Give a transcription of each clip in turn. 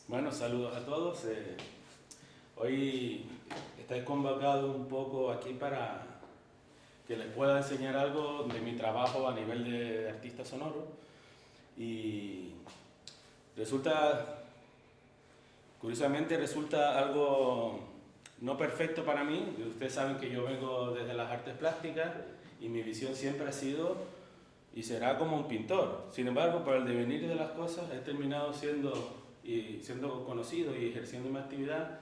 Bueno, saludos a todos. Hoy estáis convocados un poco aquí para que les pueda enseñar algo de mi trabajo a nivel de artista sonoro. Y resulta, curiosamente, resulta algo no perfecto para mí. Ustedes saben que yo vengo desde las artes plásticas y mi visión siempre ha sido y será como un pintor. Sin embargo, por el devenir de las cosas, he terminado siendo conocido y ejerciendo mi actividad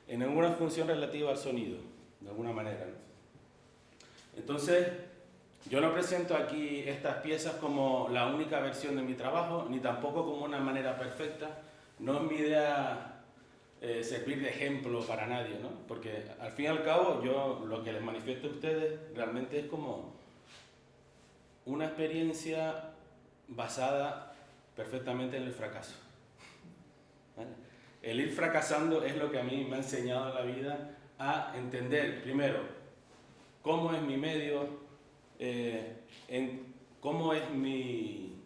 en alguna función relativa al sonido, de alguna manera, ¿no? Entonces, yo no presento aquí estas piezas como la única versión de mi trabajo, ni tampoco como una manera perfecta. No es mi idea servir de ejemplo para nadie, ¿no? Porque al fin y al cabo, yo lo que les manifiesto a ustedes realmente es como una experiencia basada perfectamente en el fracaso, ¿vale? El ir fracasando es lo que a mí me ha enseñado la vida a entender, primero, cómo es mi medio, cómo es mi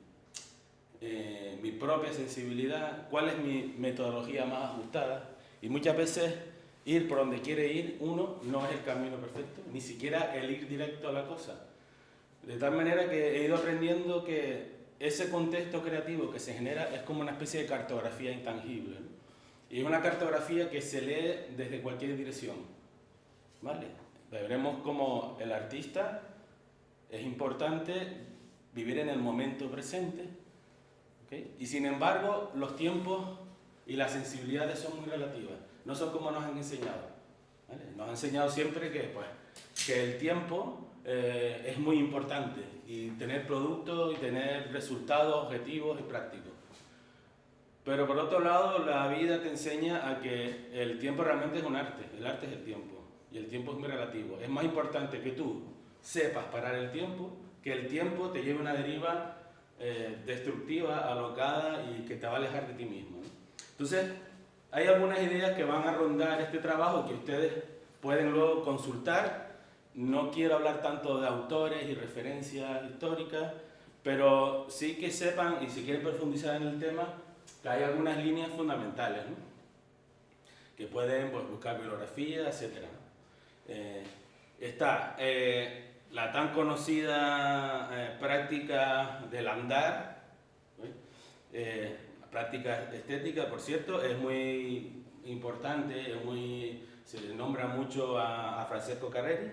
propia sensibilidad, cuál es mi metodología más ajustada. Y muchas veces ir por donde quiere ir uno no es el camino perfecto, ni siquiera el ir directo a la cosa. De tal manera que he ido aprendiendo que ese contexto creativo que se genera es como una especie de cartografía intangible, ¿no? Y es una cartografía que se lee desde cualquier dirección, ¿vale? Veremos cómo el artista es importante vivir en el momento presente, ¿okay? Y sin embargo los tiempos y las sensibilidades son muy relativas, no son como nos han enseñado, ¿vale? Nos han enseñado siempre que el tiempo es muy importante y tener productos y tener resultados objetivos y prácticos. Pero por otro lado, la vida te enseña a que el tiempo realmente es un arte, el arte es el tiempo, y el tiempo es muy relativo. Es más importante que tú sepas parar el tiempo, que el tiempo te lleve a una deriva destructiva, alocada y que te va a alejar de ti mismo, ¿no? Entonces, hay algunas ideas que van a rondar este trabajo que ustedes pueden luego consultar. No quiero hablar tanto de autores y referencias históricas, pero sí que sepan, y si quieren profundizar en el tema, que hay algunas líneas fundamentales, ¿no? Que pueden buscar bibliografía, etc. Está la tan conocida práctica del andar, práctica estética, por cierto, es muy importante, se le nombra mucho a Francesco Carreri.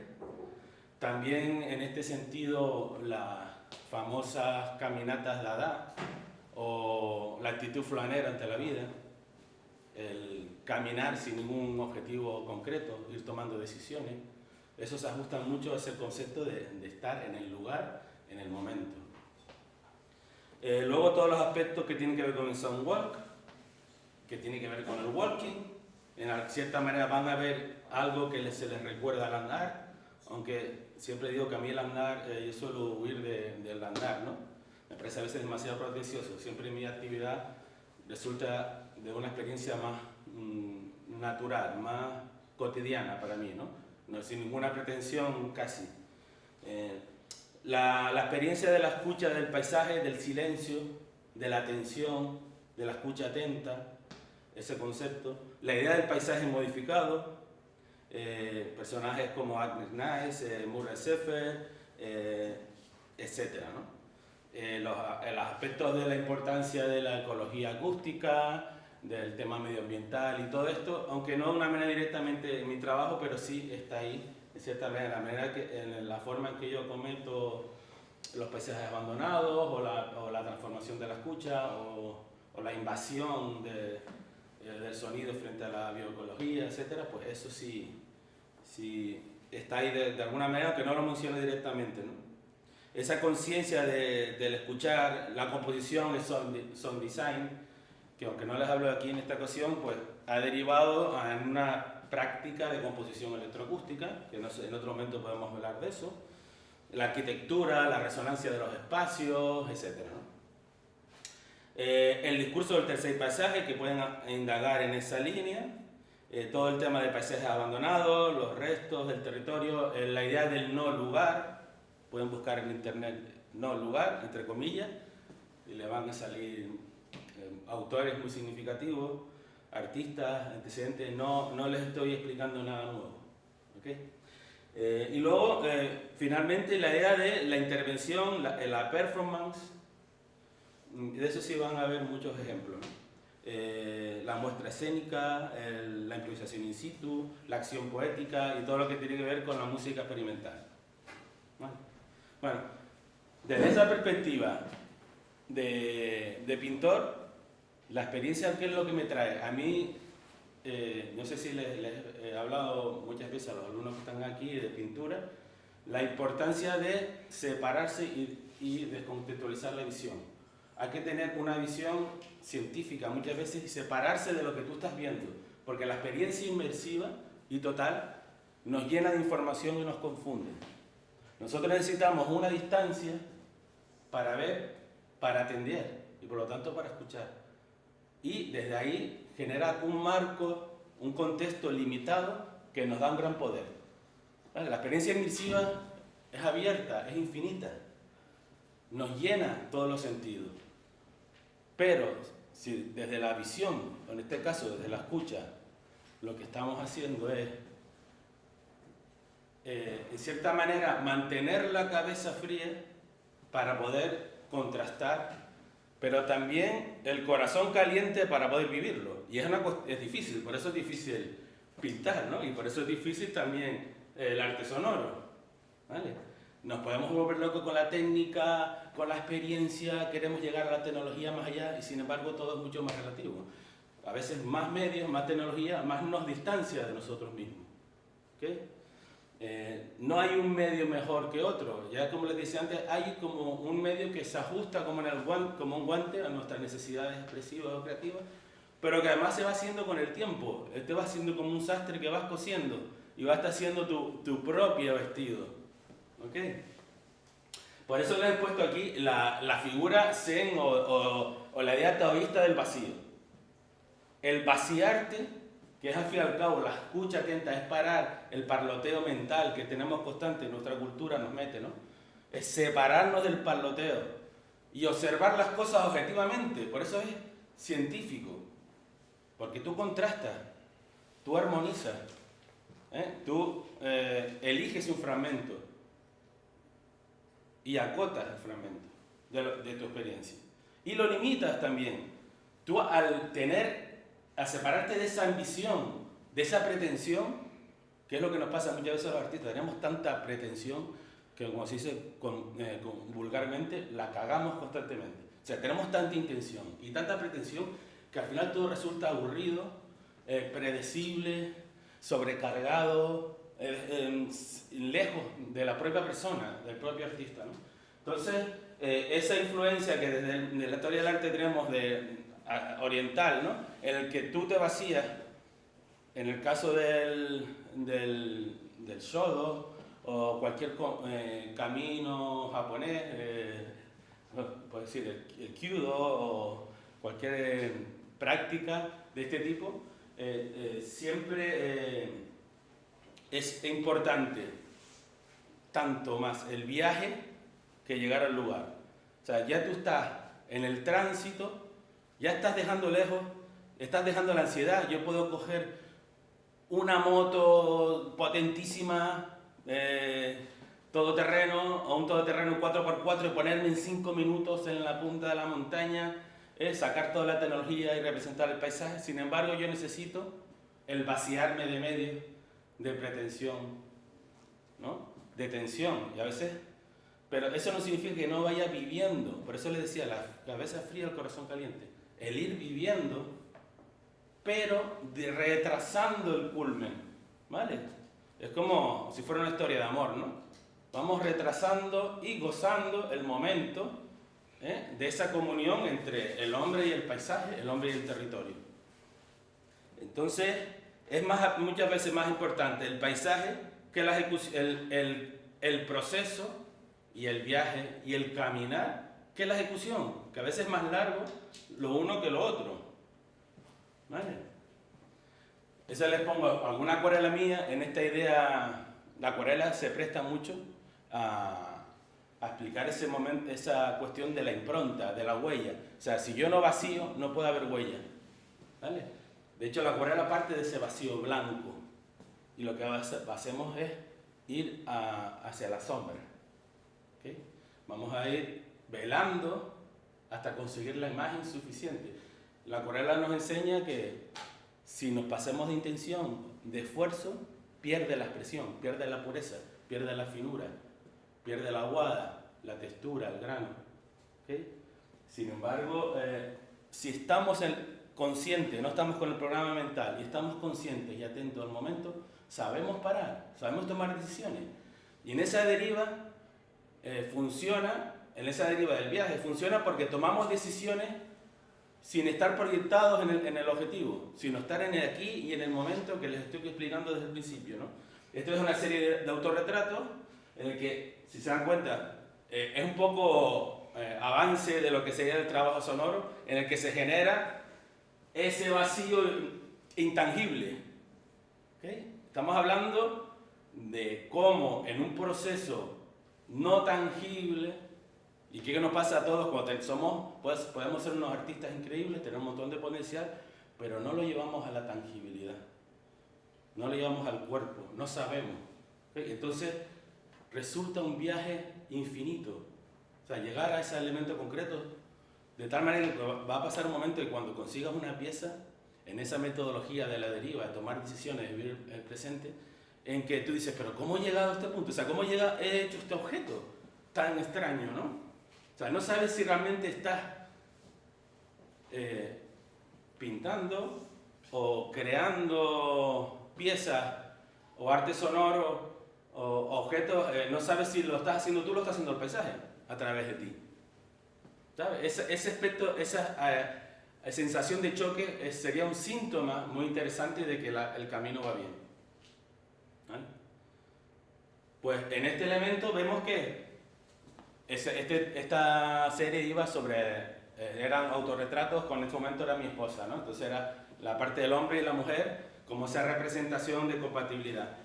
También en este sentido las famosas caminatas Dada o la actitud flanera ante la vida, el caminar sin ningún objetivo concreto, ir tomando decisiones, eso se ajusta mucho a ese concepto de estar en el lugar, en el momento. Luego todos los aspectos que tienen que ver con el sound walk, que tiene que ver con el walking, en cierta manera van a ver algo que se les recuerda al andar, aunque siempre digo que a mí el andar, yo suelo huir del andar, ¿no? Me parece a veces demasiado pretencioso. Siempre mi actividad resulta de una experiencia más natural, más cotidiana para mí, ¿no? No, sin ninguna pretensión casi. La experiencia de la escucha del paisaje, del silencio, de la atención, de la escucha atenta, ese concepto. La idea del paisaje modificado, personajes como Agnes Nice, Murray Seffer, etc., ¿no? Los aspectos de la importancia de la ecología acústica, del tema medioambiental y todo esto, aunque no de una manera directamente en mi trabajo, pero sí está ahí, de cierta manera, en la forma en que yo comento los paisajes abandonados, o la transformación de la escucha, o la invasión del sonido frente a la bioecología, etc., pues eso sí está ahí de alguna manera, que no lo menciono directamente, ¿no? Esa conciencia del escuchar, la composición, el sound design, que aunque no les hablo aquí en esta ocasión, pues ha derivado en una práctica de composición electroacústica, que en otro momento podemos hablar de eso, la arquitectura, la resonancia de los espacios, etc., ¿no? El discurso del tercer paisaje, que pueden indagar en esa línea, todo el tema de paisajes abandonados, los restos del territorio, la idea del no lugar. Pueden buscar en internet no lugar, entre comillas, y le van a salir autores muy significativos. artistas, antecedentes, no les estoy explicando nada nuevo. ¿Okay? Y luego, finalmente, la idea de la intervención, la performance, de eso sí van a haber muchos ejemplos, ¿no? La muestra escénica, la improvisación in situ, la acción poética y todo lo que tiene que ver con la música experimental. ¿Vale? Bueno, desde esa perspectiva de pintor, la experiencia, ¿qué es lo que me trae? A mí, no sé si les he hablado muchas veces a los alumnos que están aquí de pintura, la importancia de separarse y descontextualizar la visión. Hay que tener una visión científica muchas veces y separarse de lo que tú estás viendo, porque la experiencia inmersiva y total nos llena de información y nos confunde. Nosotros necesitamos una distancia para ver, para atender y por lo tanto para escuchar. Y desde ahí generar un marco, un contexto limitado que nos da un gran poder. ¿Vale? La experiencia inmersiva es abierta, es infinita, nos llena todos los sentidos. Pero si desde la visión, o en este caso desde la escucha, lo que estamos haciendo es, en cierta manera, mantener la cabeza fría para poder contrastar, pero también el corazón caliente para poder vivirlo. Y es difícil, por eso es difícil pintar, ¿no? Y por eso es difícil también el arte sonoro, ¿vale? Nos podemos volver locos con la técnica, con la experiencia, queremos llegar a la tecnología más allá y sin embargo todo es mucho más relativo. A veces más medios, más tecnología, más nos distancia de nosotros mismos. ¿Okay? No hay un medio mejor que otro. Ya como les decía antes, hay como un medio que se ajusta como un guante a nuestras necesidades expresivas o creativas, pero que además se va haciendo con el tiempo. Este va haciendo como un sastre que vas cosiendo y vas haciendo tu propio vestido. ¿Okay? Por eso les he puesto aquí la figura zen o la idea taoísta del vacío. El vaciarte, que es al fin y al cabo la escucha atenta, es parar el parloteo mental que tenemos constante en nuestra cultura, nos mete, ¿no? Es separarnos del parloteo y observar las cosas objetivamente. Por eso es científico, porque tú contrastas, tú armonizas, tú eliges un fragmento y acotas el fragmento de tu experiencia. Y lo limitas también. Tú al separarte de esa ambición, de esa pretensión, que es lo que nos pasa muchas veces a los artistas, tenemos tanta pretensión que, como se dice vulgarmente, la cagamos constantemente. O sea, tenemos tanta intención y tanta pretensión que al final todo resulta aburrido, predecible, sobrecargado, lejos de la propia persona, del propio artista, ¿no? Entonces, esa influencia que desde la historia del arte tenemos oriental, ¿no? En el que tú te vacías, en el caso del Shodo o cualquier camino japonés, puedo decir el Kyudo o cualquier práctica de este tipo, siempre es importante tanto más el viaje que llegar al lugar. O sea, ya tú estás en el tránsito, ya estás dejando lejos, estás dejando la ansiedad. Yo puedo coger una moto potentísima, todoterreno, o un todoterreno 4x4 y ponerme en 5 minutos en la punta de la montaña, sacar toda la tecnología y representar el paisaje. Sin embargo, yo necesito el vaciarme de medio, de pretensión, ¿no? De tensión, y a veces, pero eso no significa que no vaya viviendo. Por eso les decía, la cabeza fría, el corazón caliente. El ir viviendo, pero retrasando el culmen, ¿vale? Es como si fuera una historia de amor, ¿no? Vamos retrasando y gozando el momento de esa comunión entre el hombre y el paisaje, el hombre y el territorio. Entonces, es muchas veces más importante el paisaje que la ejecución, el proceso y el viaje y el caminar que la ejecución, que a veces es más largo lo uno que lo otro. ¿Vale? Eso les pongo alguna acuarela mía. En esta idea, la acuarela se presta mucho a explicar ese momento, esa cuestión de la impronta, de la huella. O sea, si yo no vacío, no puede haber huella. ¿Vale? De hecho, la acuarela parte de ese vacío blanco y lo que hacemos es ir hacia la sombra. ¿Okay? Vamos a ir velando hasta conseguir la imagen suficiente. La acuarela nos enseña que si nos pasemos de intención, de esfuerzo, pierde la expresión, pierde la pureza, pierde la finura, pierde la aguada, la textura, el grano. ¿Okay? Sin embargo, si estamos conscientes, no estamos con el programa mental y estamos conscientes y atentos al momento, sabemos parar, sabemos tomar decisiones. Y en esa deriva funciona, en esa deriva del viaje funciona porque tomamos decisiones sin estar proyectados en el objetivo, sino estar en el aquí y en el momento que les estoy explicando desde el principio, ¿no? Esto es una serie de autorretratos en el que, si se dan cuenta, es un poco avance de lo que sería el trabajo sonoro, en el que se genera ese vacío intangible. ¿Okay? Estamos hablando de cómo en un proceso no tangible, y qué nos pasa a todos cuando podemos ser unos artistas increíbles, tener un montón de potencial, pero no lo llevamos a la tangibilidad, no lo llevamos al cuerpo, no sabemos. ¿Okay? Entonces resulta un viaje infinito, o sea, llegar a ese elemento concreto, de tal manera que va a pasar un momento que cuando consigas una pieza, en esa metodología de la deriva, de tomar decisiones, de vivir el presente, en que tú dices, pero ¿cómo he llegado a este punto? O sea, ¿cómo he hecho este objeto tan extraño, no? O sea, no sabes si realmente estás pintando o creando piezas o arte sonoro o objetos, no sabes si lo estás haciendo tú o lo está haciendo el paisaje a través de ti. ¿Sabes? Ese aspecto, esa sensación de choque sería un síntoma muy interesante de que el camino va bien. ¿Vale? Pues en este elemento vemos que esta serie iba sobre, eran autorretratos, con este momento era mi esposa, ¿no? Entonces era la parte del hombre y la mujer como esa representación de compatibilidad.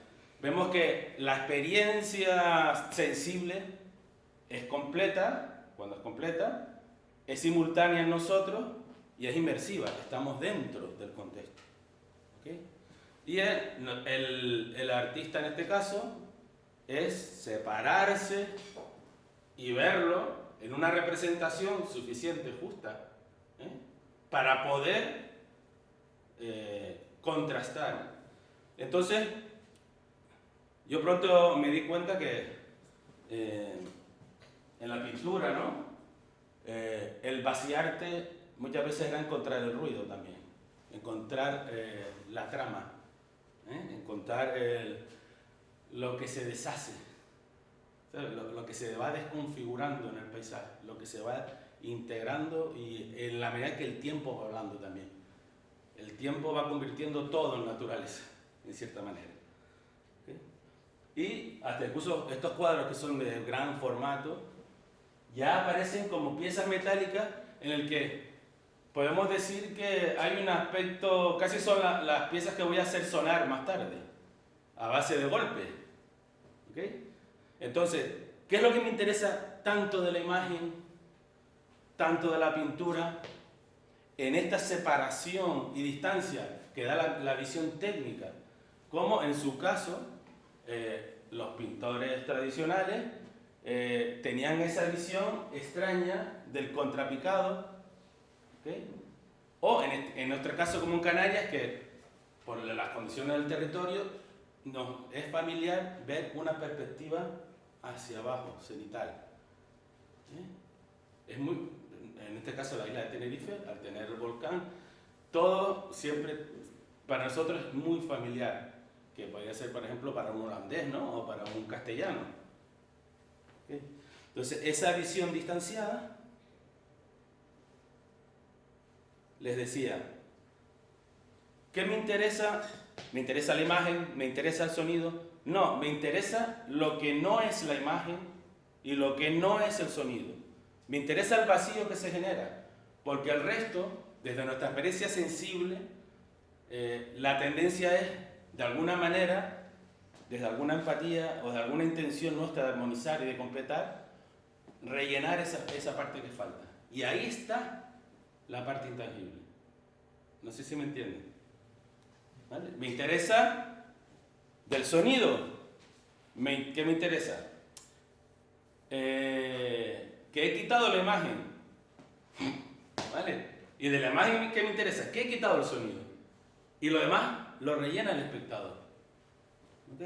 Vemos que la experiencia sensible es completa, cuando es completa, es simultánea en nosotros y es inmersiva, estamos dentro del contexto. ¿Okay? Y el artista en este caso es separarse y verlo en una representación suficiente, justa, para poder contrastar. Entonces, yo pronto me di cuenta que en la pintura, ¿no? El vaciarte muchas veces era encontrar el ruido también, encontrar la trama, encontrar lo que se deshace, lo que se va desconfigurando en el paisaje, lo que se va integrando y en la medida que el tiempo va hablando también. El tiempo va convirtiendo todo en naturaleza, en cierta manera. ¿Okay? Y hasta incluso estos cuadros que son de gran formato ya aparecen como piezas metálicas en el que podemos decir que hay un aspecto, casi son las piezas que voy a hacer sonar más tarde, a base de golpes. ¿Okay? Entonces, ¿qué es lo que me interesa tanto de la imagen, tanto de la pintura, en esta separación y distancia que da la visión técnica? Como en su caso, los pintores tradicionales tenían esa visión extraña del contrapicado, ¿okay? O en nuestro caso como en Canarias, que por las condiciones del territorio nos es familiar ver una perspectiva hacia abajo, cenital. En este caso la isla de Tenerife, al tener el volcán, todo siempre para nosotros es muy familiar, que podría ser por ejemplo para un holandés, ¿no? O para un castellano. ¿Okay? Entonces esa visión distanciada, les decía, ¿qué me interesa? ¿Me interesa la imagen? ¿Me interesa el sonido? No, me interesa lo que no es la imagen y lo que no es el sonido. Me interesa el vacío que se genera, porque el resto, desde nuestra experiencia sensible, la tendencia es, de alguna manera, desde alguna empatía o de alguna intención nuestra de armonizar y de completar, rellenar esa parte que falta. Y ahí está la parte intangible. No sé si me entienden. ¿Vale? Me interesa del sonido. ¿Qué me interesa? Que he quitado la imagen. ¿Vale? Y de la imagen, ¿qué me interesa? Que he quitado el sonido. Y lo demás lo rellena el espectador. ¿Ok?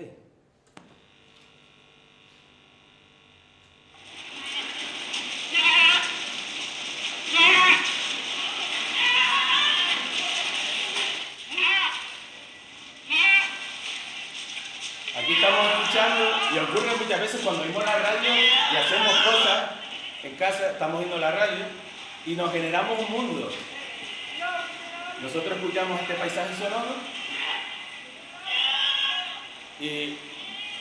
Aquí estamos escuchando y ocurre muchas veces cuando oímos la radio y hacemos cosas en casa, estamos viendo la radio y nos generamos un mundo. Nosotros escuchamos este paisaje sonoro y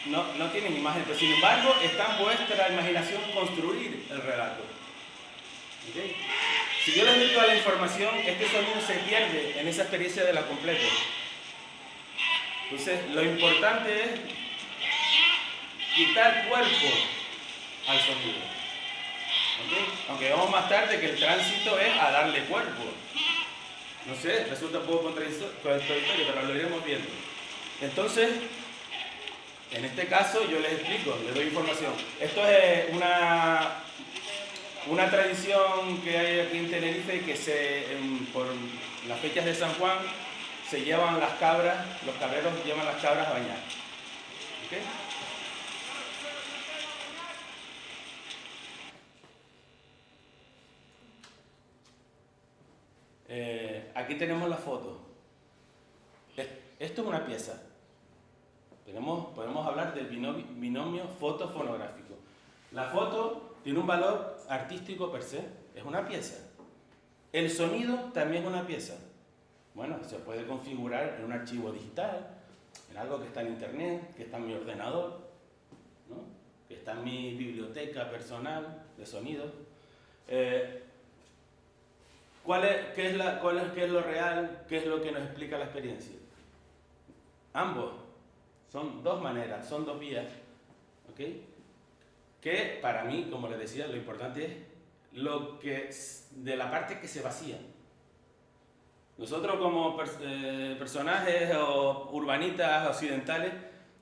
no tienen imagen, pero sin embargo está en vuestra imaginación construir el relato. ¿Okay? Si yo les doy toda la información, este sonido se pierde en esa experiencia de la completa. Entonces, lo importante es quitar cuerpo al sonido. ¿Okay? Aunque vamos más tarde que el tránsito es a darle cuerpo. No sé, resulta un poco contradictorio, pero lo iremos viendo. Entonces, en este caso yo les explico, les doy información. Esto es una tradición que hay aquí en Tenerife que por las fechas de San Juan se llevan las cabras, los cabreros llevan las cabras a bañar. ¿Okay? Aquí tenemos la foto. Esto es una pieza. Podemos hablar del binomio foto-fonográfico. La foto tiene un valor artístico per se, es una pieza. El sonido también es una pieza. Bueno, se puede configurar en un archivo digital, en algo que está en internet, que está en mi ordenador, ¿no? Que está en mi biblioteca personal de sonido. ¿Qué es lo real? ¿Qué es lo que nos explica la experiencia? Ambos son dos maneras, son dos vías, ¿ok? Que para mí, como les decía, lo importante es de la parte que se vacía. Nosotros como personajes o urbanitas occidentales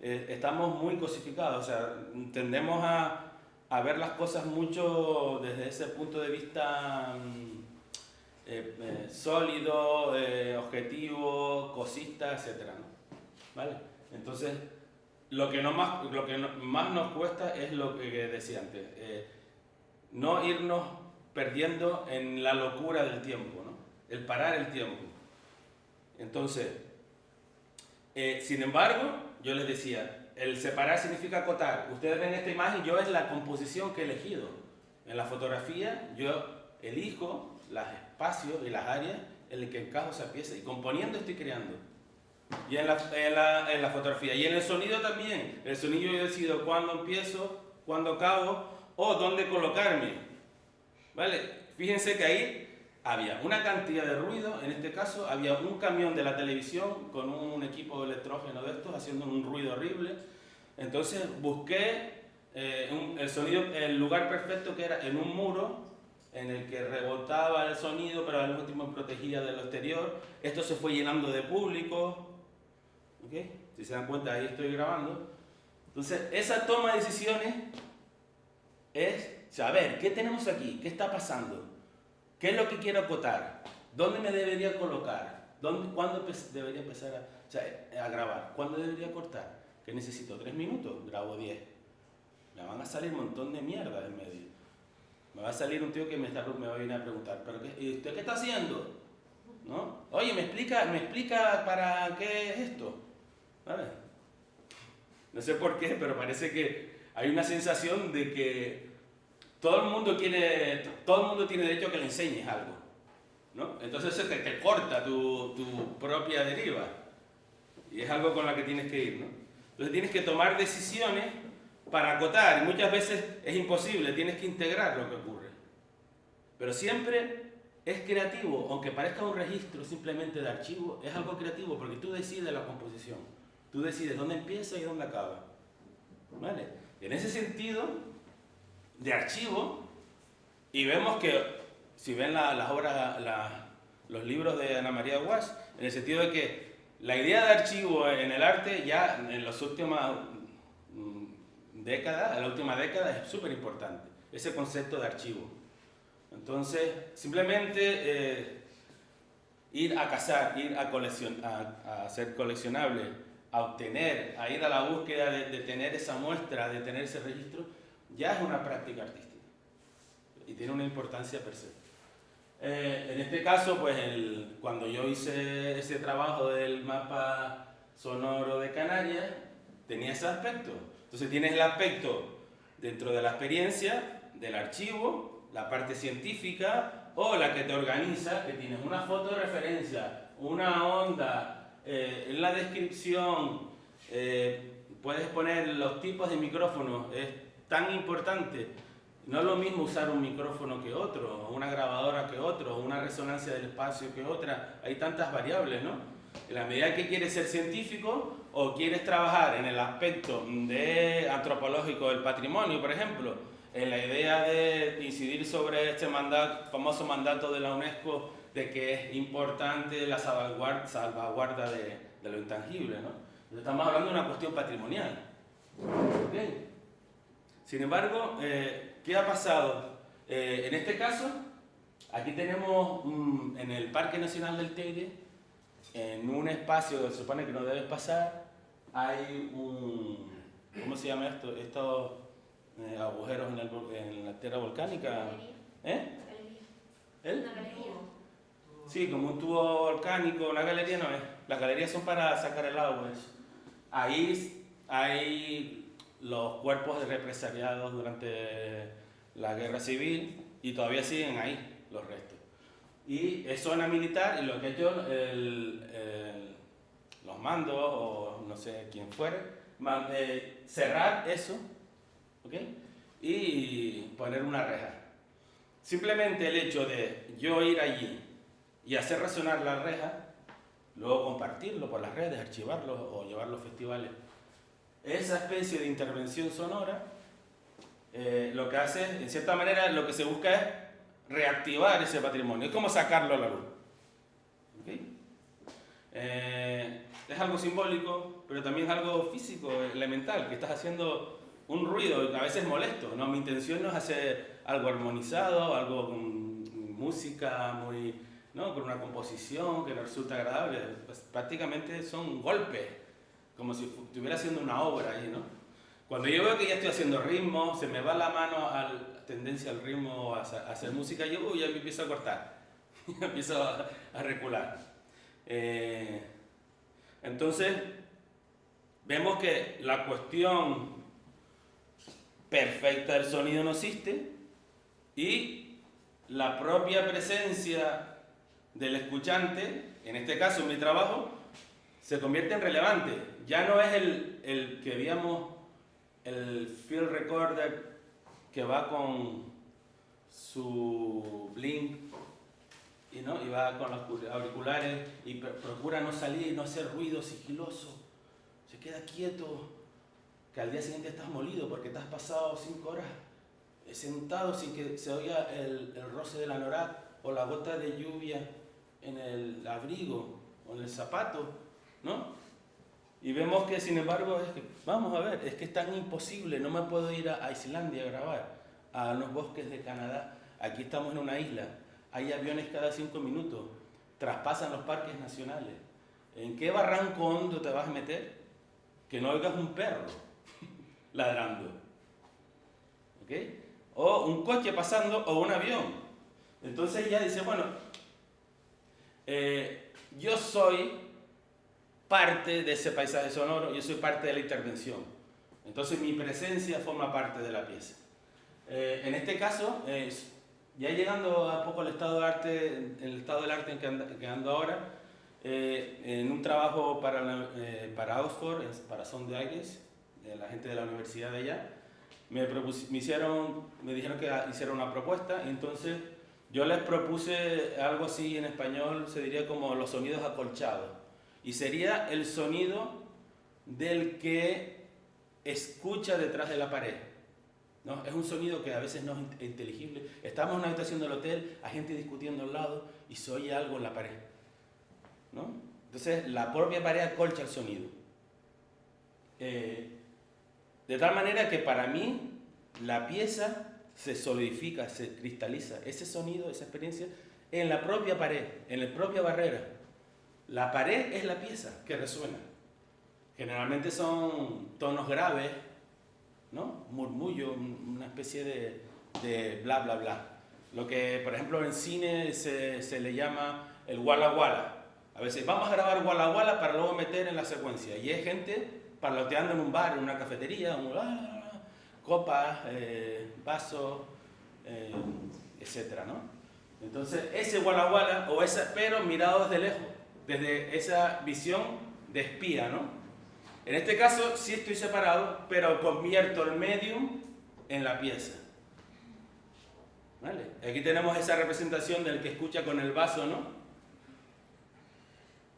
estamos muy cosificados, o sea, tendemos a ver las cosas mucho desde ese punto de vista sólido, objetivo, cosista, etc., ¿no? ¿Vale? Entonces, lo que más nos cuesta es lo que decía antes, no irnos perdiendo en la locura del tiempo, ¿no? El parar el tiempo. Entonces, sin embargo, yo les decía, el separar significa acotar. Ustedes ven esta imagen, yo es la composición que he elegido. En la fotografía yo elijo los espacios y las áreas en las que encajo esa pieza y componiendo estoy creando. Y en la fotografía. Y en el sonido también. El sonido yo decido cuándo empiezo, cuándo acabo o dónde colocarme. ¿Vale? Fíjense que ahí había una cantidad de ruido, en este caso había un camión de la televisión con un equipo electrógeno de estos haciendo un ruido horrible. Entonces busqué el lugar perfecto que era en un muro en el que rebotaba el sonido pero al mismo tiempo protegía de lo exterior. Esto se fue llenando de público. ¿Okay? Si se dan cuenta, ahí estoy grabando. Entonces esa toma de decisiones es saber qué tenemos aquí, qué está pasando. ¿Qué es lo que quiero acotar? ¿Dónde me debería colocar? ¿Cuándo debería empezar a grabar? ¿Cuándo debería cortar? ¿Qué necesito? 3 minutos, grabo 10. Me van a salir un montón de mierda en medio. Me va a salir un tío que me va a venir a preguntar, ¿y usted qué está haciendo? ¿No? Oye, ¿me explica para qué es esto? ¿Vale? No sé por qué, pero parece que hay una sensación de que todo el mundo tiene derecho a que le enseñes algo, ¿no? Entonces te corta tu propia deriva y es algo con la que tienes que ir, ¿no? Entonces tienes que tomar decisiones para acotar y muchas veces es imposible, tienes que integrar lo que ocurre. Pero siempre es creativo, aunque parezca un registro simplemente de archivo, es algo creativo porque tú decides la composición, tú decides dónde empieza y dónde acaba, ¿vale? Y en ese sentido de archivo, y vemos que si ven las obras, los libros de Ana María Guasch, en el sentido de que La idea de archivo en el arte ya en las últimas décadas, en la última década es súper importante, ese concepto de archivo. Entonces, simplemente ir a cazar, ir a ser coleccionable, a obtener, a ir a la búsqueda de tener esa muestra, de tener ese registro, ya es una práctica artística y tiene una importancia per se. En este caso, pues cuando yo hice ese trabajo del mapa sonoro de Canarias, tenía ese aspecto. Entonces tienes el aspecto dentro de la experiencia, del archivo, la parte científica o la que te organiza, que tienes una foto de referencia, una onda, en la descripción, puedes poner los tipos de micrófonos, es tan importante. No es lo mismo usar un micrófono que otro, una grabadora que otro, una resonancia del espacio que otra. Hay tantas variables, ¿no? En la medida que quieres ser científico o quieres trabajar en el aspecto antropológico del patrimonio, por ejemplo, en la idea de incidir sobre este famoso mandato de la UNESCO de que es importante la salvaguarda de lo intangible, ¿no? Entonces estamos hablando de una cuestión patrimonial. ¿Okay? Sin embargo, ¿qué ha pasado? En este caso, aquí tenemos en el Parque Nacional del Teide, en un espacio donde se supone que no debes pasar, hay ¿cómo se llama esto? Estos agujeros en la tierra volcánica. ¿Eh? ¿El? Una galería. Sí, como un tubo volcánico, una galería no es. Las galerías son para sacar el agua. Ahí hay los cuerpos de represaliados durante la guerra civil y todavía siguen ahí los restos. Y es zona militar y lo que ha hecho los mandos o no sé quién fuere, cerrar eso, ¿ok? Y poner una reja. Simplemente el hecho de yo ir allí y hacer resonar la reja, luego compartirlo por las redes, archivarlo o llevarlo a festivales, esa especie de intervención sonora, lo que hace, en cierta manera, lo que se busca es reactivar ese patrimonio, es como sacarlo a la luz. ¿Okay? Es algo simbólico, pero también es algo físico, elemental, que estás haciendo un ruido, a veces molesto, ¿no? Mi intención no es hacer algo armonizado, algo con música muy, ¿no? Con una composición que no resulta agradable, pues prácticamente son golpes, como si estuviera haciendo una obra ahí, ¿no? Cuando yo veo que ya estoy haciendo ritmo, se me va la mano a la tendencia al ritmo, a hacer música, yo ya me empiezo a cortar, empiezo a recular. Entonces, vemos que la cuestión perfecta del sonido no existe y la propia presencia del escuchante, en este caso en mi trabajo, se convierte en relevante. Ya no es el que digamos el field recorder que va con su blink y va con los auriculares y procura no salir, no hacer ruido sigiloso, se queda quieto, que al día siguiente estás molido porque te has pasado 5 horas sentado sin que se oiga el roce del anorak o la gota de lluvia en el abrigo o en el zapato, ¿no? Y vemos que, sin embargo, vamos a ver, es que es tan imposible, no me puedo ir a Islandia a grabar, a los bosques de Canadá, aquí estamos en una isla, hay aviones cada 5 minutos, traspasan los parques nacionales. ¿En qué barranco hondo te vas a meter que no oigas un perro ladrando? ¿Ok? O un coche pasando o un avión. Entonces ya dice, bueno, yo soy parte de ese paisaje sonoro, yo soy parte de la intervención. Entonces mi presencia forma parte de la pieza. En este caso, ya llegando a poco al estado de arte, el estado del arte en que ando ahora, en un trabajo para Oxford, para Sound Digest, la gente de la universidad de allá, me dijeron que hiciera una propuesta, y entonces yo les propuse algo así en español, se diría como los sonidos acolchados. Y sería el sonido del que escucha detrás de la pared, ¿no? Es un sonido que a veces no es inteligible. Estamos en una habitación del hotel, hay gente discutiendo al lado y se oye algo en la pared, ¿no? Entonces la propia pared acolcha el sonido. De tal manera que para mí la pieza se solidifica, se cristaliza, ese sonido, esa experiencia, en la propia pared, en la propia barrera. La pared es la pieza que resuena. Generalmente son tonos graves, ¿no? Murmullo, una especie de bla, bla, bla. Lo que, por ejemplo, en cine se le llama el wala wala. A veces vamos a grabar wala wala para luego meter en la secuencia. Y es gente parloteando en un bar, en una cafetería, copas, vasos, etcétera, ¿no? Entonces, ese wala wala, pero mirado desde lejos, desde esa visión de espía, ¿no? En este caso sí estoy separado, pero convierto el medium en la pieza. ¿Vale? Aquí tenemos esa representación del que escucha con el vaso, ¿no?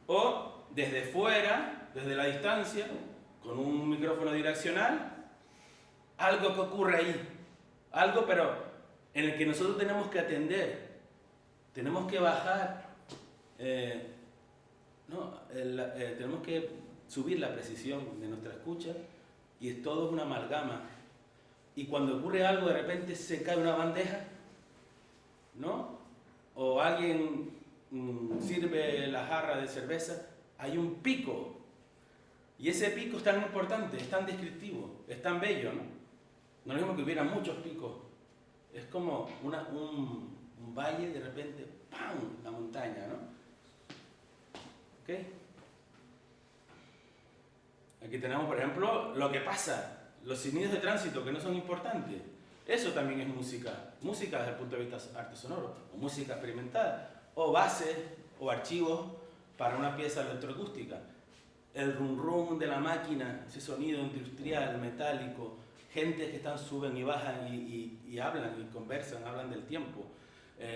O desde fuera, desde la distancia, con un micrófono direccional, algo que ocurre ahí. Algo, pero en el que nosotros tenemos que atender. Tenemos que bajar. Tenemos que subir la precisión de nuestra escucha y es todo una amalgama. Y cuando ocurre algo, de repente se cae una bandeja, ¿no? O alguien sirve la jarra de cerveza, hay un pico. Y ese pico es tan importante, es tan descriptivo, es tan bello, ¿no? No es lo mismo que hubiera muchos picos. Es como un valle, de repente, ¡pam!, la montaña, ¿no? ¿Ok? Aquí tenemos, por ejemplo, lo que pasa, los sonidos de tránsito que no son importantes. Eso también es música. Música desde el punto de vista arte sonoro, o música experimental, o bases, o archivos para una pieza electroacústica. El rum rum de la máquina, ese sonido industrial, metálico, gente que suben y bajan y hablan y conversan, hablan del tiempo.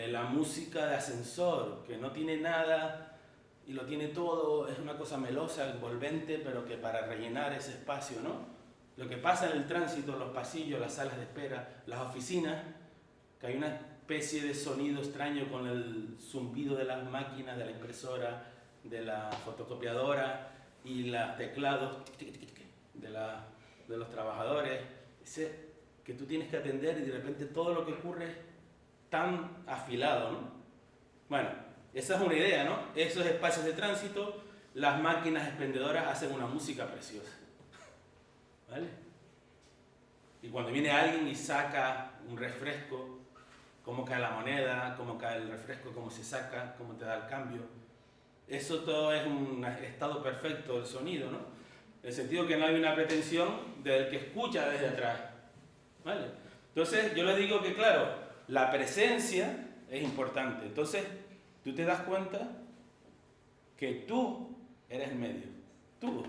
La música de ascensor, que no tiene nada y lo tiene todo, es una cosa melosa, envolvente, pero que para rellenar ese espacio, ¿no? Lo que pasa en el tránsito, los pasillos, las salas de espera, las oficinas, que hay una especie de sonido extraño con el zumbido de las máquinas, de la impresora, de la fotocopiadora y los teclados de los trabajadores, ese que tú tienes que atender y de repente todo lo que ocurre es tan afilado, ¿no? Bueno, esa es una idea, ¿no? Esos espacios de tránsito, las máquinas expendedoras hacen una música preciosa, ¿vale? Y cuando viene alguien y saca un refresco, cómo cae la moneda, cómo cae el refresco, cómo se saca, cómo te da el cambio, eso todo es un estado perfecto del sonido, ¿no? En el sentido que no hay una pretensión del que escucha desde atrás, ¿vale? Entonces yo les digo que, claro, la presencia es importante. Entonces tú te das cuenta que tú eres el medio, tú,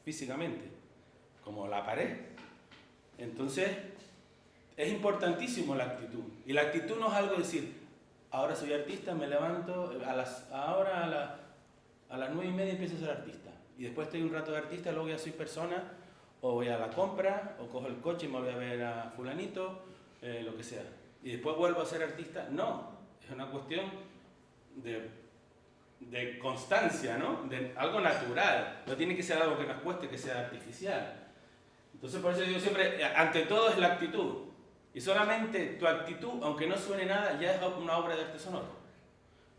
físicamente, como la pared. Entonces es importantísimo la actitud. Y la actitud no es algo de decir, ahora soy artista, me levanto, a las 9:30 empiezo a ser artista. Y después estoy un rato de artista, luego ya soy persona, o voy a la compra, o cojo el coche y me voy a ver a fulanito, lo que sea. Y después vuelvo a ser artista. No, es una cuestión de constancia, ¿no? De algo natural. No tiene que ser algo que nos cueste, que sea artificial. Entonces por eso digo siempre, ante todo es la actitud. Y solamente tu actitud, aunque no suene nada, ya es una obra de arte sonoro.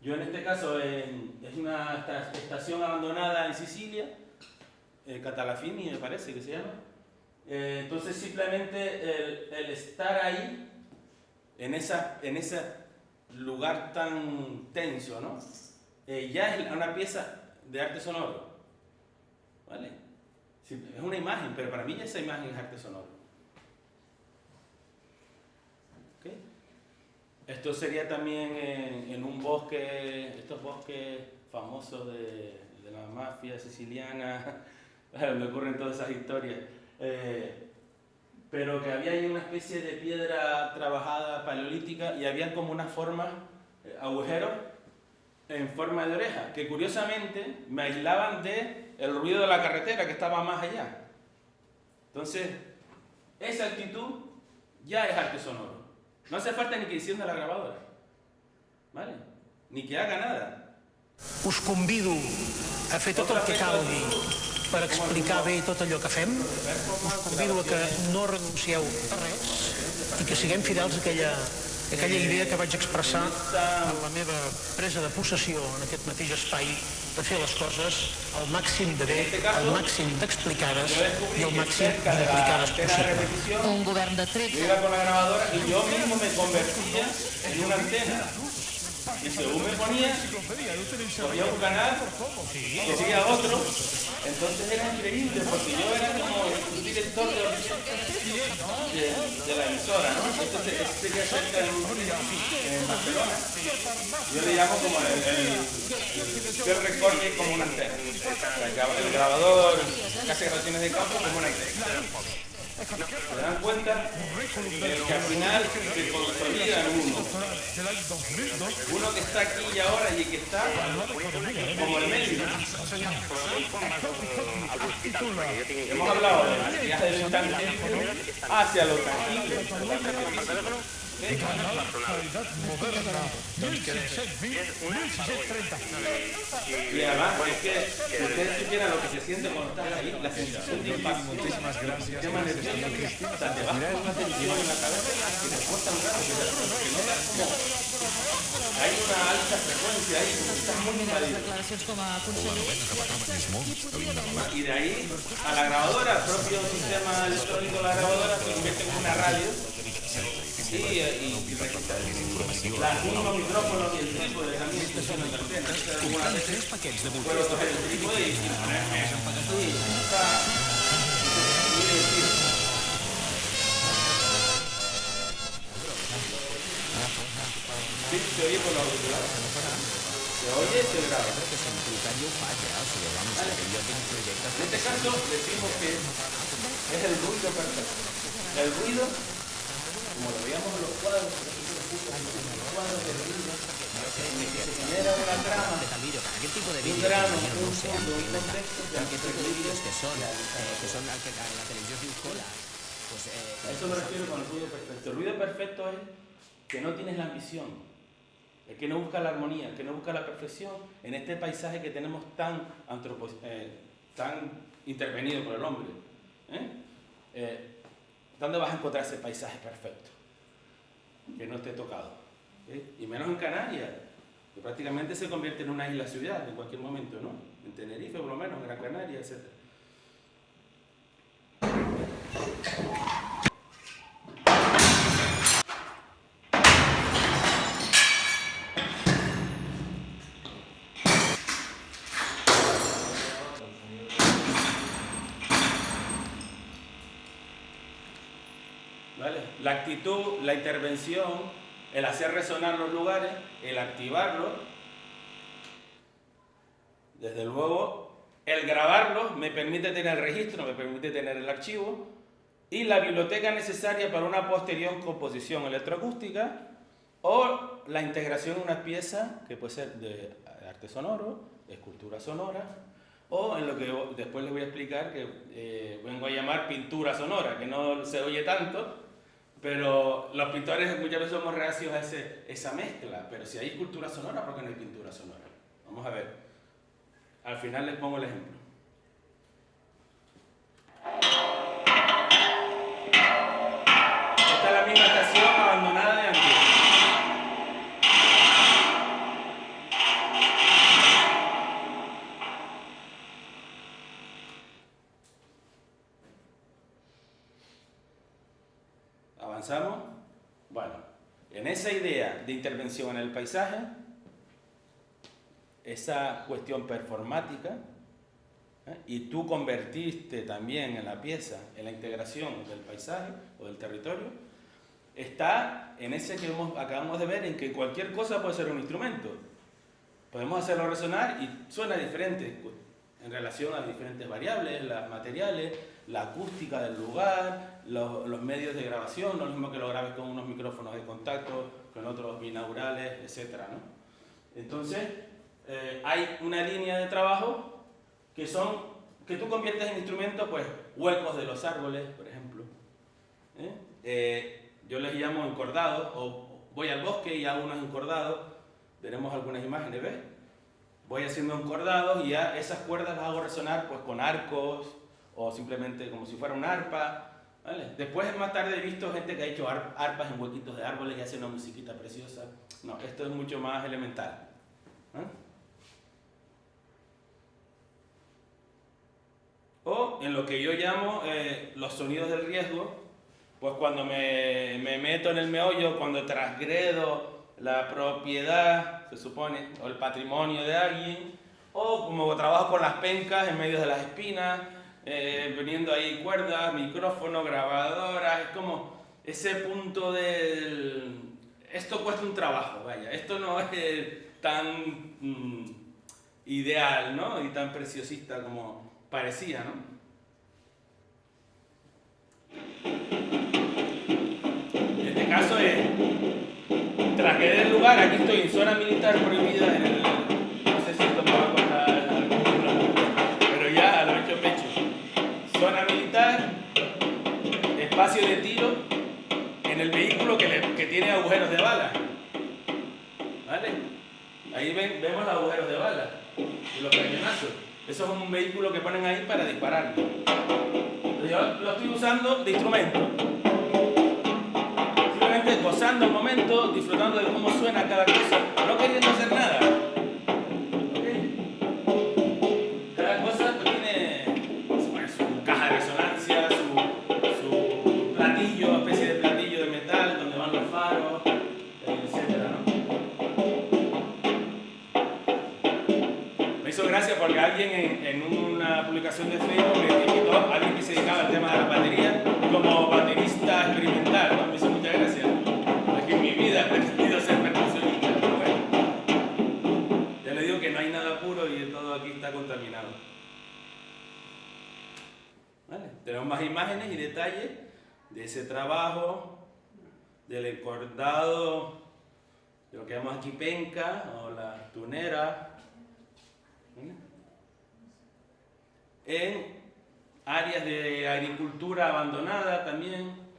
Yo en este caso, es una estación abandonada en Sicilia, Catalafini me parece que se llama. Entonces simplemente el estar ahí, en ese lugar tan tenso, ¿no? Ya es una pieza de arte sonoro, ¿vale? Sí, es una imagen, pero para mí ya esa imagen es arte sonoro. ¿Okay? Esto sería también en un bosque, estos bosques famosos de la mafia siciliana, me ocurren todas esas historias, pero que había ahí una especie de piedra trabajada paleolítica y había como una forma, agujeros en forma de oreja, que curiosamente me aislaban del ruido de la carretera que estaba más allá. Entonces, esa actitud ya es arte sonoro. No hace falta ni que encienda la grabadora, ¿vale? Ni que haga nada. Os convido a fer tot el que calgui per explicar bé tot allò que fem. Us convido a que no renuncieu a res i que siguem fidels a aquella idea que vaig expressar en la meva presa de possessió en aquest mateix espai, de fer les coses al màxim de bé, al màxim d'explicades i al màxim d'implicades possible. Un govern de 13. Yo iba con la grabadora y yo mismo me convertía en una antena. Y según me ponía un canal que seguía otro. Entonces era increíble porque yo era como un director de la emisora, ¿no? Entonces sería cerca en Barcelona. Yo le llamo como el recorte como una antena. El grabador, casi grabaciones de campo como una antena. ¿Se dan cuenta? Que al final se consolidan uno que está aquí y ahora y que está como el medio. Hemos hablado de viajes del intangible hacia lo tangible. Y además es que ustedes supieran lo que se siente cuando estás ahí, la sensación de impacto. Muchísimas gracias. Te baja una tensión en la cabeza que te cuesta un rato, que notas como hay una alta frecuencia ahí, como estás muy invadido. Y de ahí a la grabadora, el propio sistema electrónico de la grabadora se convierte en una radio. Y las mismos micrófonos y el trípode también funcionan en la antena. Algunas veces puedo coger el trípode y ponerme. Sí, está muy divertido. Sí, se oye por los auriculares. Se oye y se graba. Vale. En este caso decimos que es el ruido perfecto. El ruido, como lo veíamos en los cuadros, los cuadros de ruido, en el que se genera una trama, un grano, un fondo, un contexto, que son la televisión de Uscola. A eso me refiero con el ruido perfecto. El ruido perfecto es que no tienes la ambición. El que no busca la armonía, el que no busca la perfección en este paisaje que tenemos tan intervenido por el hombre. ¿Dónde vas a encontrar ese paisaje perfecto? Que no esté tocado. Y menos en Canarias, que prácticamente se convierte en una isla ciudad en cualquier momento, ¿no? En Tenerife, por lo menos, en Gran Canaria, etc. ¿Vale? La actitud, la intervención, el hacer resonar los lugares, el activarlos, desde luego, el grabarlos me permite tener el registro, me permite tener el archivo y la biblioteca necesaria para una posterior composición electroacústica o la integración de una pieza que puede ser de arte sonoro, escultura sonora o en lo que después les voy a explicar que vengo a llamar pintura sonora, que no se oye tanto. Pero los pintores muchas veces somos reacios a esa mezcla. Pero si hay escultura sonora, ¿por qué no hay pintura sonora? Vamos a ver. Al final les pongo el ejemplo. Esta es la misma estación abandonada de antes. ¿Avanzamos? Bueno, en esa idea de intervención en el paisaje, esa cuestión performática, y tú convertiste también en la pieza, en la integración del paisaje o del territorio, está en ese que acabamos de ver, en que cualquier cosa puede ser un instrumento. Podemos hacerlo resonar y suena diferente en relación a diferentes variables, los materiales, la acústica del lugar, los medios de grabación, lo mismo que lo grabes con unos micrófonos de contacto, con otros binaurales, etc., ¿no? Entonces, hay una línea de trabajo que tú conviertes en instrumentos, pues, huecos de los árboles, por ejemplo. Yo les llamo encordados, o voy al bosque y hago unos encordados, veremos algunas imágenes, ¿ves? voy haciendo encordados y ya esas cuerdas las hago resonar pues con arcos o simplemente como si fuera un arpa. ¿Vale? Después, más tarde, he visto gente que ha hecho arpas en huequitos de árboles y hace una musiquita preciosa. No, esto es mucho más elemental. ¿Eh? O en lo que yo llamo los sonidos del riesgo, pues cuando me meto en el meollo, cuando transgredo la propiedad, se supone, o el patrimonio de alguien, o como trabajo con las pencas en medio de las espinas, poniendo ahí cuerdas, micrófono, grabadoras, es como ese punto del... Esto cuesta un trabajo, vaya, esto no es tan ideal, ¿no? Y tan preciosista como parecía, ¿no? En este caso es... Trasladé del lugar, aquí estoy en zona militar prohibida en el... No sé si esto me va a contar pero ya lo he hecho pecho. Zona militar, espacio de tiro en el vehículo que tiene agujeros de bala. ¿Vale? Ahí vemos los agujeros de bala y los cañonazos. Eso es un vehículo que ponen ahí para disparar. Yo lo estoy usando de instrumento. Simplemente gozando el momento, disfrutando de cómo suena cada cosa, no queriendo hacer nada. Cada cosa tiene su caja de resonancia, su platillo, especie de platillo de metal donde van los faros, etc. Me hizo gracia porque alguien en una publicación de Facebook me etiquetó a alguien que se dedicaba al tema de la batería como baterista experimental, ¿no? Me hizo mucha gracia. Es que en mi vida he aprendido a ser percusionista, pero bueno. Ya le digo que no hay nada puro y todo aquí está contaminado. ¿Vale? Tenemos más imágenes y detalles de ese trabajo, del encordado, de lo que llamamos aquí penca o la tunera. ¿Vale? En áreas de agricultura abandonada también.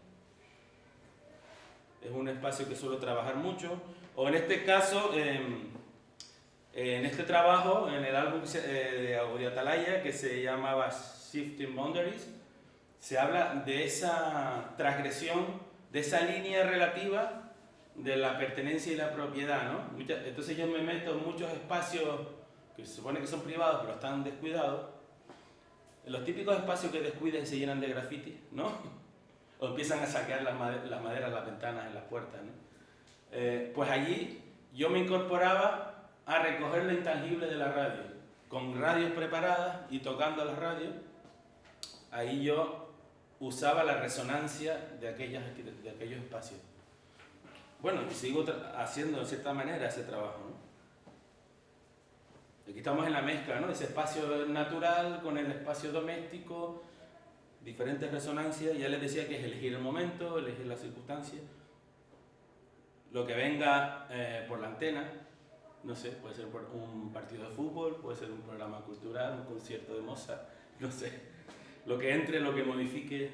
Es un espacio que suelo trabajar mucho. O en este caso, en este trabajo, en el álbum de Atalaya, que se llamaba Shifting Boundaries, se habla de esa transgresión, de esa línea relativa de la pertenencia y la propiedad, ¿no? Entonces yo me meto en muchos espacios que se supone que son privados, pero están descuidados. Los típicos espacios que descuidan y se llenan de graffiti, ¿no? O empiezan a saquear las maderas, las ventanas, en las puertas, ¿no? Pues allí yo me incorporaba a recoger lo intangible de la radio, con radios preparadas y tocando las radios. Ahí yo usaba la resonancia de aquellos espacios. Bueno, y sigo haciendo de cierta manera ese trabajo, ¿no? Aquí estamos en la mezcla, ¿no? Ese espacio natural con el espacio doméstico, diferentes resonancias. Ya les decía que es elegir el momento, elegir las circunstancias. Lo que venga por la antena, no sé, puede ser por un partido de fútbol, puede ser un programa cultural, un concierto de Mozart, no sé. Lo que entre, lo que modifique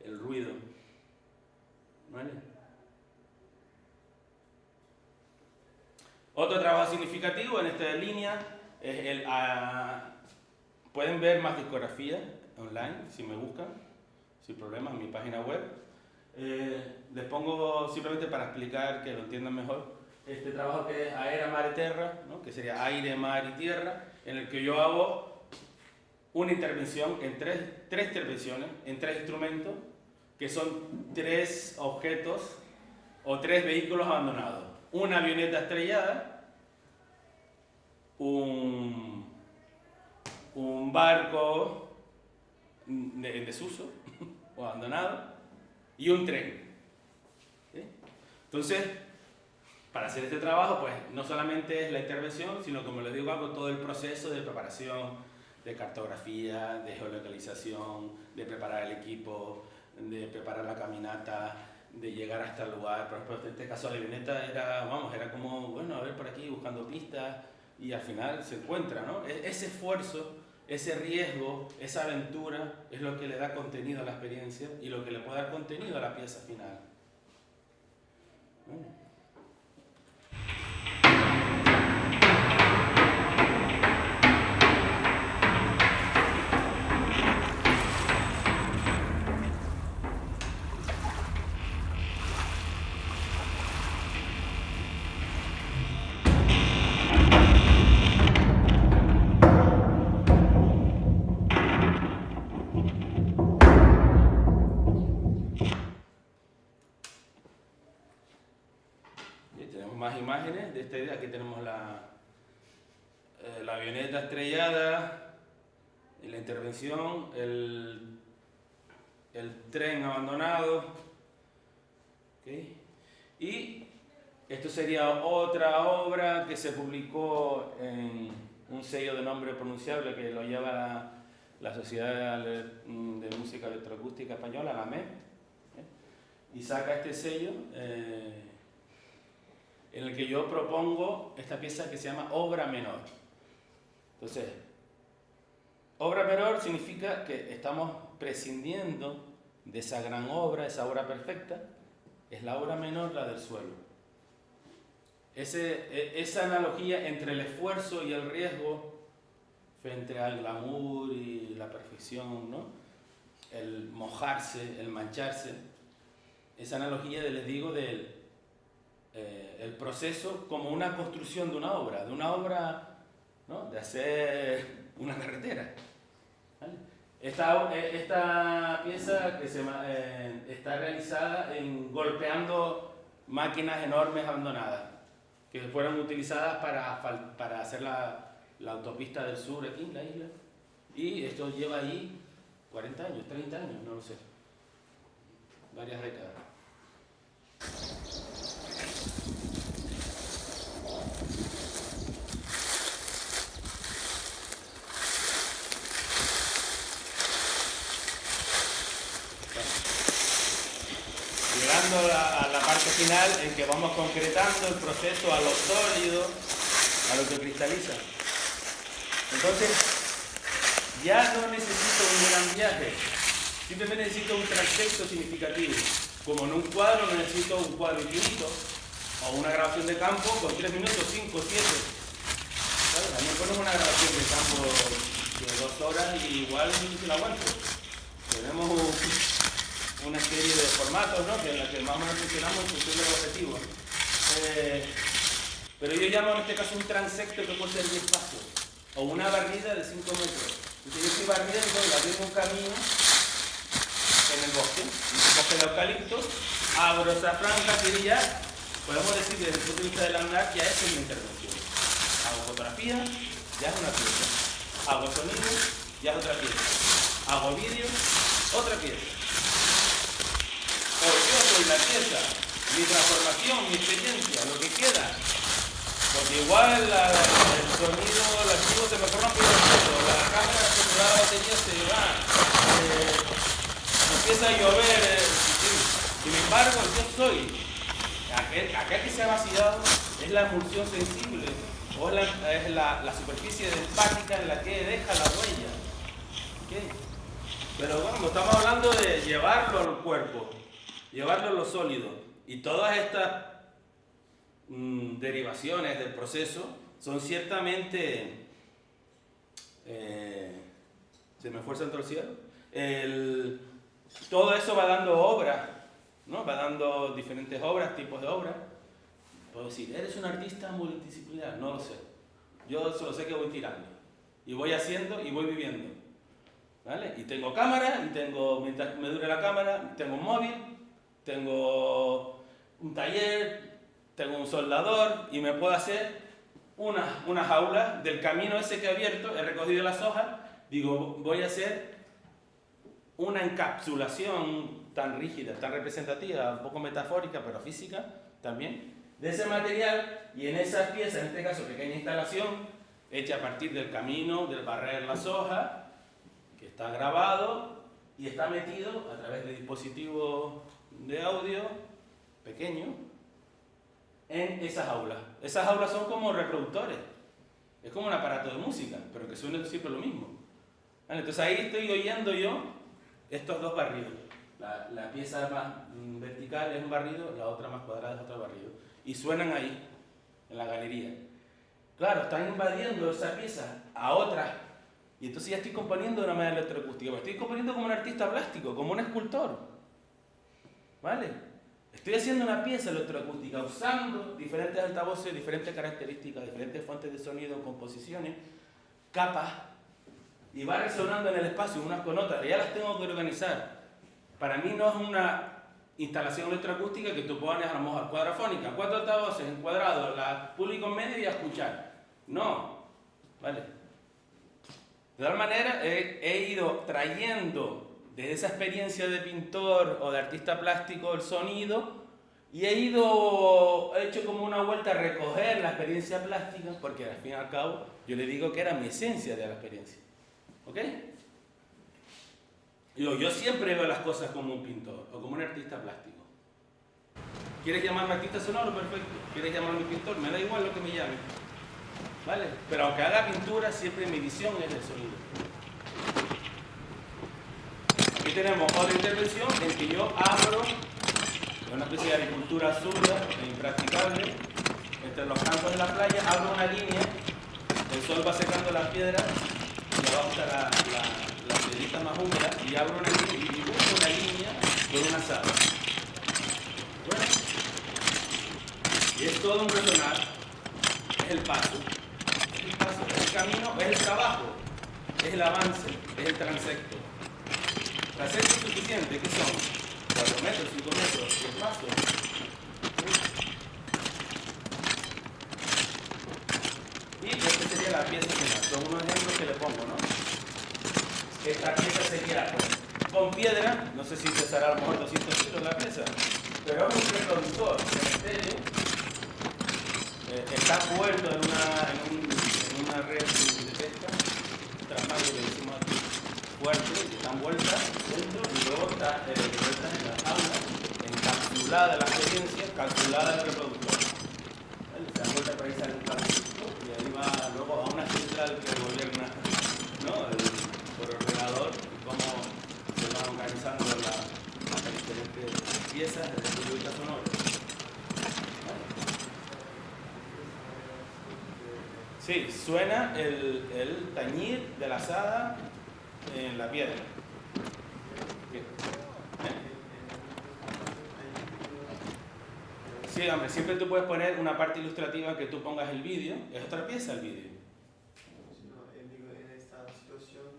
el ruido. ¿Vale? Otro trabajo significativo en esta línea es pueden ver más discografía online si me buscan, sin problema, en mi página web. Les pongo simplemente para explicar que lo entiendan mejor este trabajo que es Aera, Mare, Terra, ¿no? Que sería aire, mar y tierra, en el que yo hago una intervención en tres intervenciones en tres instrumentos que son tres objetos o tres vehículos abandonados. Una avioneta estrellada, un barco en desuso o abandonado y un tren. ¿Sí? Entonces, para hacer este trabajo, pues no solamente es la intervención, sino como les digo, hago todo el proceso de preparación, de cartografía, de geolocalización, de preparar el equipo, de preparar la caminata, de llegar hasta el lugar. Por ejemplo, en este caso la avioneta era como, bueno, a ver por aquí buscando pistas y al final se encuentra, ¿no? Ese esfuerzo, ese riesgo, esa aventura es lo que le da contenido a la experiencia y lo que le puede dar contenido a la pieza final. Bueno. la avioneta estrellada, la intervención, el tren abandonado, ¿okay? Y esto sería otra obra que se publicó en un sello de nombre pronunciable que lo lleva la Sociedad de Música Electroacústica Española, la AME, y saca este sello en el que yo propongo esta pieza que se llama obra menor. Entonces, obra menor significa que estamos prescindiendo de esa gran obra, esa obra perfecta, es la obra menor, la del suelo. Esa analogía entre el esfuerzo y el riesgo frente al glamour y la perfección, ¿no? El mojarse, el mancharse, esa analogía, les digo, del el proceso como una construcción de una obra, ¿no? De hacer una carretera, ¿vale? Esta pieza que está realizada golpeando máquinas enormes abandonadas que fueron utilizadas para hacer la autopista del sur aquí en la isla, y esto lleva ahí 40 años, 30 años, no lo sé, varias décadas. Llegando a la parte final en que vamos concretando el proceso a lo sólido, a lo que cristaliza. Entonces, ya no necesito un gran viaje, simplemente necesito un transecto significativo. Como en un cuadro no necesito un cuadro infinito, o una grabación de campo con 3 minutos, 5, 7. ¿Sabes? A mí me ponen una grabación de campo de 2 horas y igual no la aguanto. Tenemos una serie de formatos, ¿no? Que en la que más o menos funcionamos en función del objetivo. Pero yo llamo en este caso un transecto que puede ser 10 pasos, o una barrida de 5 metros. Entonces yo estoy barriendo un camino en el bosque de eucalipto, abro esa franja y ya podemos decir desde el punto de vista del andar que esa es mi intervención. Hago fotografía, ya es una pieza. Hago sonido, ya es otra pieza. Hago vídeo, otra pieza. O yo soy la pieza, mi transformación, mi experiencia, lo que queda. Porque igual el sonido, el archivo se me corrompe, la cámara se me da la batería, se va. Empieza a llover, sin embargo yo soy aquel que se ha vaciado, es la emulsión sensible o es la superficie empática en la que deja la huella, ¿okay? Pero bueno, estamos hablando de llevarlo al cuerpo, llevarlo a lo sólido, y todas estas derivaciones del proceso son ciertamente se me fue el santo al cielo. Todo eso va dando obras, ¿no? Va dando diferentes obras, tipos de obras. Puedo decir, ¿eres un artista multidisciplinar? No lo sé. Yo solo sé que voy tirando. Y voy haciendo y voy viviendo, ¿vale? Y tengo cámara, mientras me dure la cámara, tengo un móvil, tengo un taller, tengo un soldador, y me puedo hacer una jaula del camino ese que he abierto, he recogido las hojas, digo, voy a hacer una encapsulación tan rígida, tan representativa, un poco metafórica, pero física también, de ese material, y en esas piezas, en este caso pequeña instalación, hecha a partir del camino, del barrer las hojas, que está grabado y está metido a través de dispositivos de audio pequeños en esas aulas. Esas aulas son como reproductores, es como un aparato de música, pero que suena siempre lo mismo. ¿Vale? Entonces ahí estoy oyendo yo estos dos barridos. La pieza más vertical es un barrido, la otra más cuadrada es otro barrido. Y suenan ahí, en la galería. Claro, están invadiendo esa pieza a otras. Y entonces ya estoy componiendo de una manera electroacústica. Me estoy componiendo como un artista plástico, como un escultor. ¿Vale? Estoy haciendo una pieza electroacústica usando diferentes altavoces, diferentes características, diferentes fuentes de sonido, composiciones, capas. Y va resonando en el espacio unas con otras, ya las tengo que organizar. Para mí no es instalación electroacústica que tú pones a lo mejor cuadrafónica, 4 altavoces encuadrados, la público en medio y a escuchar. No, ¿vale? De tal manera he ido trayendo desde esa experiencia de pintor o de artista plástico el sonido y he hecho como una vuelta a recoger la experiencia plástica, porque al fin y al cabo yo le digo que era mi esencia de la experiencia. ¿Ok? Yo siempre veo las cosas como un pintor o como un artista plástico. ¿Quieres llamarme artista sonoro? Perfecto. ¿Quieres llamarme pintor? Me da igual lo que me llame. ¿Vale? Pero aunque haga pintura, siempre mi visión es el sonido. Aquí tenemos otra intervención en que yo abro una especie de agricultura absurda e impracticable. Entre los campos de la playa abro una línea, el sol va secando las piedras y abajo está la piedrita más húmeda y abro una línea y dibujo una línea con una sala. Bueno, y es todo un resonar, es el paso, es el camino, es el trabajo, es el avance, es el transecto. Transecto suficiente, ¿qué son? 4 metros, 5 metros, y el paso. Y esta sería la pieza final. Son unos ejemplos que le pongo, ¿no? Esta pieza sería con piedra, no sé si pesará a lo mejor 200 kilos la pieza, pero es un reproductor en estéreo. Está puerto en una red de pesca, trasmayo que decimos aquí, fuerte, que están vueltas dentro y luego está vueltas en las aulas, encapsulada la experiencia, calculada el reproductor. ¿Vale? Se dan vueltas para ahí sale un calculador y ahí va luego a una central que gobierna, ¿no? Por ordenador, cómo se van organizando las diferentes piezas desde el punto de vista sonoro. Sí, suena el tañir de la azada en la piedra. Sí, hombre, siempre tú puedes poner una parte ilustrativa que tú pongas el vídeo, es otra pieza el vídeo.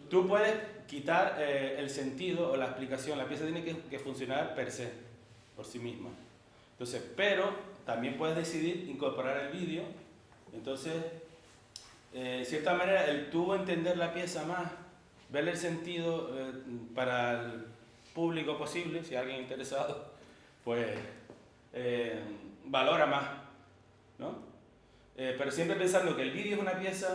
Tú puedes quitar el sentido o la explicación, la pieza tiene que funcionar per se, por sí misma. Entonces, pero también puedes decidir incorporar el vídeo, entonces, de cierta manera, el tú entender la pieza más, verle el sentido para el público posible, si hay alguien interesado, pues valora más, ¿no? Pero siempre pensando que el vídeo es una pieza,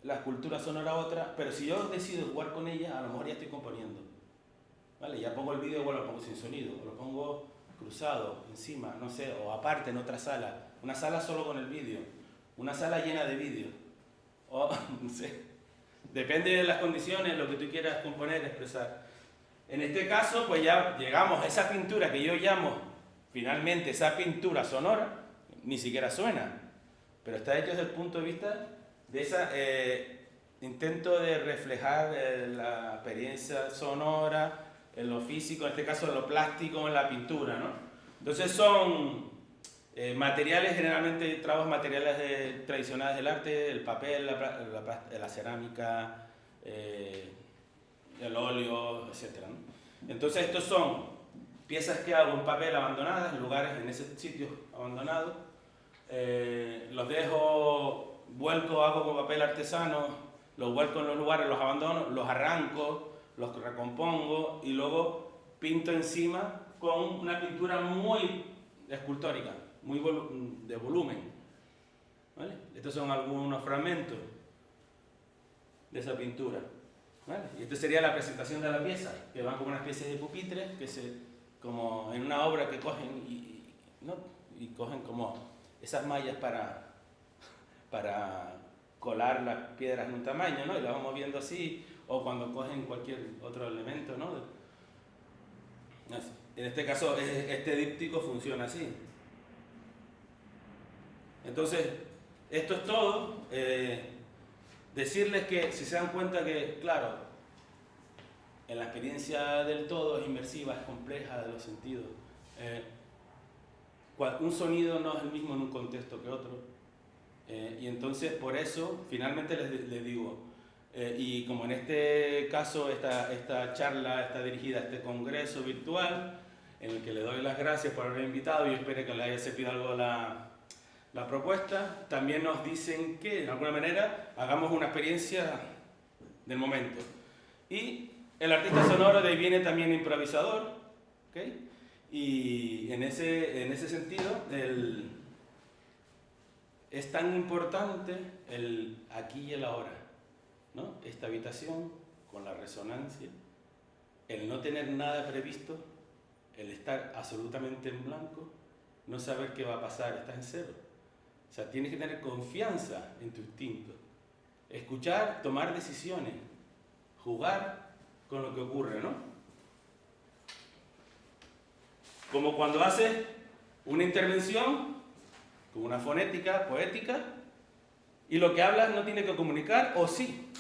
la escultura sonora otra, pero si yo decido jugar con ella, a lo mejor ya estoy componiendo, ¿vale? Ya pongo el vídeo, igual lo pongo sin sonido, o lo pongo cruzado, encima, no sé, o aparte en otra sala, una sala solo con el vídeo, una sala llena de vídeo, o no sé, depende de las condiciones, lo que tú quieras componer, expresar. En este caso, pues ya llegamos a esa pintura que yo llamo, finalmente, esa pintura sonora, ni siquiera suena, pero está hecho desde el punto de vista de ese intento de reflejar la experiencia sonora, en lo físico, en este caso en lo plástico, en la pintura, ¿no? Entonces son materiales, generalmente trabajos materiales tradicionales del arte, el papel, la cerámica, el óleo, etc., ¿no? Entonces estos son piezas que hago en papel abandonadas, en lugares, en ese sitio abandonado, los dejo vuelco, hago con papel artesano, los vuelco en los lugares, los abandono, los arranco, los recompongo y luego pinto encima con una pintura muy escultórica, muy de volumen. ¿Vale? Estos son algunos fragmentos de esa pintura. ¿Vale? Y esta sería la presentación de la pieza, que van como unas especies de pupitres, que como en una obra que cogen ¿no? Y cogen como esas mallas para colar las piedras en un tamaño, ¿no? Y las vamos viendo así, o cuando cogen cualquier otro elemento, ¿no? En este caso, este díptico funciona así. Entonces, esto es todo. Decirles que, si se dan cuenta que, claro, en la experiencia del todo es inmersiva, es compleja de los sentidos. Un sonido no es el mismo en un contexto que otro. Y entonces por eso finalmente les digo, y como en este caso esta charla está dirigida a este congreso virtual, en el que le doy las gracias por haber invitado y espero que le haya servido algo la propuesta. También nos dicen que, de alguna manera, hagamos una experiencia del momento. Y el artista sonoro de ahí viene también improvisador, ¿okay? Y en ese sentido, es tan importante el aquí y el ahora, ¿no? Esta habitación con la resonancia, el no tener nada previsto, el estar absolutamente en blanco, no saber qué va a pasar, estás en cero. O sea, tienes que tener confianza en tu instinto, escuchar, tomar decisiones, jugar con lo que ocurre, ¿no? Como cuando haces una intervención con una fonética poética y lo que hablas no tiene que comunicar, o sí.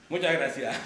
Muchas gracias.